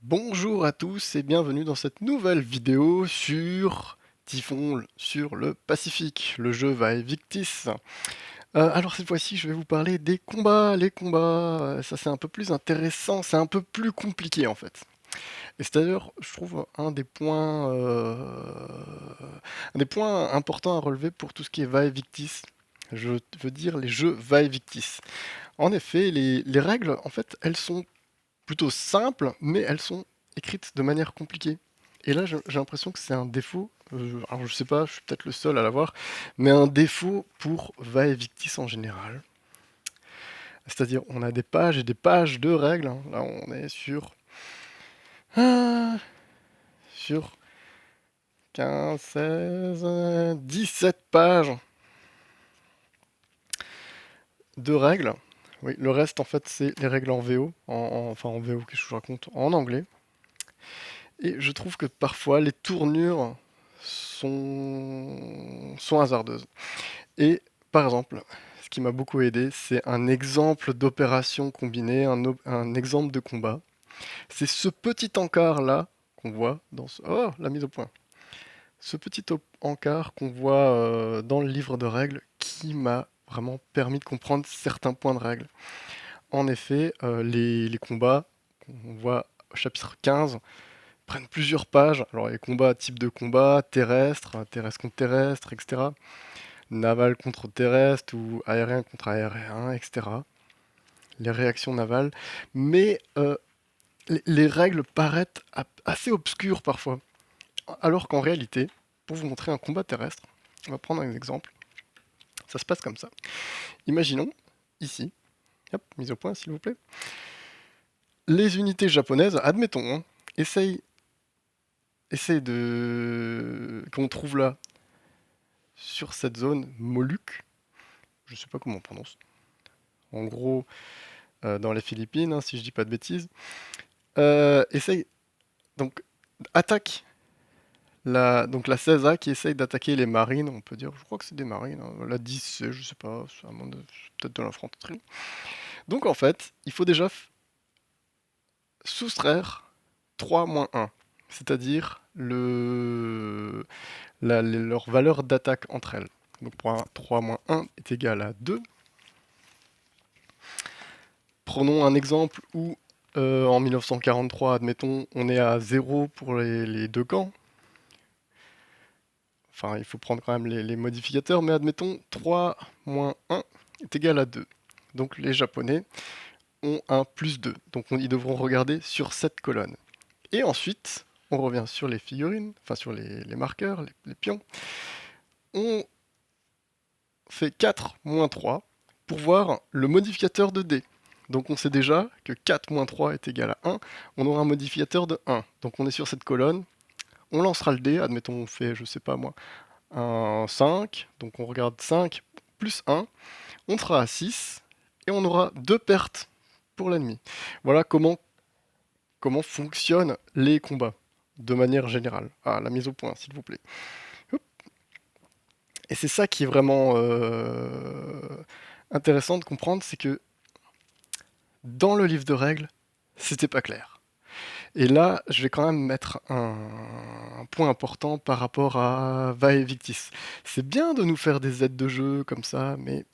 Bonjour à tous et bienvenue dans cette nouvelle vidéo sur Typhon sur le Pacifique, le jeu Vae Victis. Alors cette fois-ci, je vais vous parler des combats. Les combats, ça c'est un peu plus intéressant, c'est un peu plus compliqué en fait. Et c'est d'ailleurs, je trouve, un des points importants à relever pour tout ce qui est Vae Victis. Je veux dire les jeux Vae Victis. En effet, les règles, en fait, elles sont plutôt simples, mais elles sont écrites de manière compliquée. Et là, j'ai l'impression que c'est un défaut, alors je sais pas, je suis peut-être le seul à l'avoir, mais un défaut pour Vae Victis en général. C'est-à-dire, on a des pages et des pages de règles, hein. Là, on est ah, sur 15, 16, 17 pages de règles. Oui, le reste, en fait, c'est les règles en VO, enfin en VO, qu'est-ce que je raconte, en anglais. Et je trouve que parfois, les tournures sont hasardeuses. Et par exemple, ce qui m'a beaucoup aidé, c'est un exemple d'opération combinée, un exemple de combat. C'est ce petit encart-là qu'on voit dans ce... Oh, la mise au point. Ce petit encart qu'on voit dans le livre de règles qui m'a vraiment permis de comprendre certains points de règles. En effet, les combats qu'on voit au chapitre 15 prennent plusieurs pages. Alors les combats, type de combat, terrestre, terrestre contre terrestre, etc. Naval contre terrestre ou aérien contre aérien, etc. Les réactions navales. Mais les règles paraissent assez obscures parfois. Alors qu'en réalité, pour vous montrer un combat terrestre, on va prendre un exemple. Ça se passe comme ça. Imaginons, ici, hop, mise au point s'il vous plaît, les unités japonaises, admettons, hein, essayent qu'on trouve là, sur cette zone Moluques, je sais pas comment on prononce, en gros dans les Philippines, hein, si je dis pas de bêtises, essaye, donc attaque donc la 16A qui essaye d'attaquer les marines, on peut dire, je crois que c'est des marines, hein, la 10C, je sais pas, c'est peut-être de l'infanterie. Donc en fait, il faut déjà soustraire 3-1, c'est-à-dire leur valeur d'attaque entre elles. Donc 3-1 est égal à 2. Prenons un exemple où en 1943, admettons, on est à 0 pour les deux camps. Enfin, il faut prendre quand même les modificateurs, mais admettons 3 moins 1 est égal à 2. Donc les Japonais ont un plus 2. Donc ils devront regarder sur cette colonne. Et ensuite, on revient sur les figurines, enfin sur les marqueurs, les pions. On fait 4 moins 3 pour voir le modificateur de D. Donc on sait déjà que 4 moins 3 est égal à 1. On aura un modificateur de 1. Donc on est sur cette colonne. On lancera le dé. Admettons on fait, je sais pas moi, un 5. Donc on regarde 5 plus 1. On sera à 6. Et on aura 2 pertes pour l'ennemi. Voilà comment fonctionnent les combats de manière générale. Ah, la mise au point, s'il vous plaît. Et c'est ça qui est vraiment intéressant de comprendre, c'est que dans le livre de règles, c'était pas clair. Et là, je vais quand même mettre un point important par rapport à Vae Victis. C'est bien de nous faire des aides de jeu comme ça, mais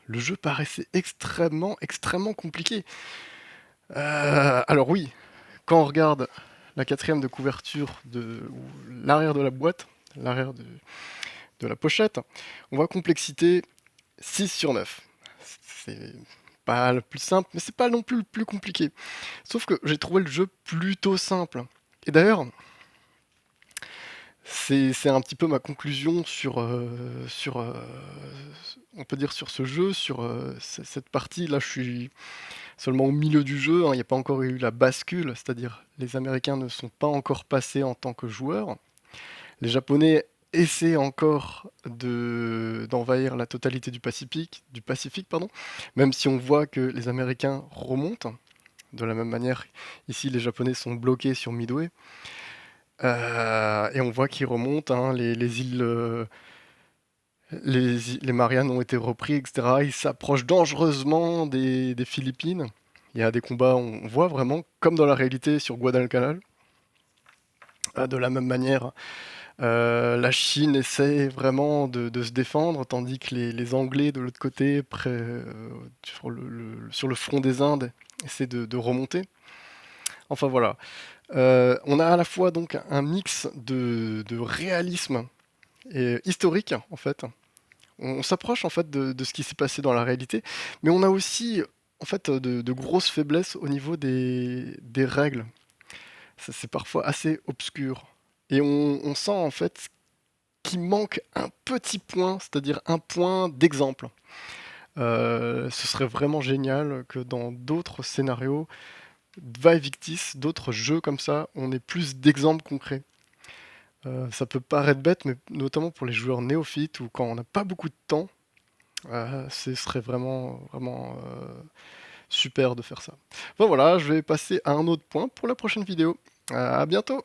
le jeu paraissait extrêmement compliqué. Alors oui, quand on regarde la quatrième de couverture ou l'arrière de la boîte, l'arrière de la pochette, on voit complexité 6 sur 9. C'est pas le plus simple, mais c'est pas non plus le plus compliqué. Sauf que j'ai trouvé le jeu plutôt simple. Et d'ailleurs, c'est un petit peu ma conclusion on peut dire sur ce jeu, sur cette partie. Là, je suis seulement au milieu du jeu, hein. Il n'y a pas encore eu la bascule, c'est-à-dire les Américains ne sont pas encore passés en tant que joueurs. Les Japonais essaient encore d'envahir la totalité du Pacifique, pardon, même si on voit que les Américains remontent. De la même manière, ici, les Japonais sont bloqués sur Midway. Et on voit qu'ils remontent, hein, les îles, les Mariannes ont été repris, etc. Ils s'approchent dangereusement des Philippines. Il y a des combats, on voit vraiment, comme dans la réalité sur Guadalcanal, de la même manière, la Chine essaie vraiment de se défendre, tandis que les Anglais de l'autre côté, sur le front des Indes, essaient de remonter. Enfin voilà. On a à la fois donc un mix de réalisme et historique en fait. On s'approche en fait de ce qui s'est passé dans la réalité, mais on a aussi en fait de grosses faiblesses au niveau des règles. Ça, c'est parfois assez obscur. Et on sent en fait qu'il manque un petit point, c'est-à-dire un point d'exemple. Ce serait vraiment génial que dans d'autres scénarios, Vae Victis, d'autres jeux comme ça, on ait plus d'exemples concrets. Ça peut paraître bête, mais notamment pour les joueurs néophytes ou quand on n'a pas beaucoup de temps, ce serait vraiment super de faire ça. Bon voilà, je vais passer à un autre point pour la prochaine vidéo. À bientôt!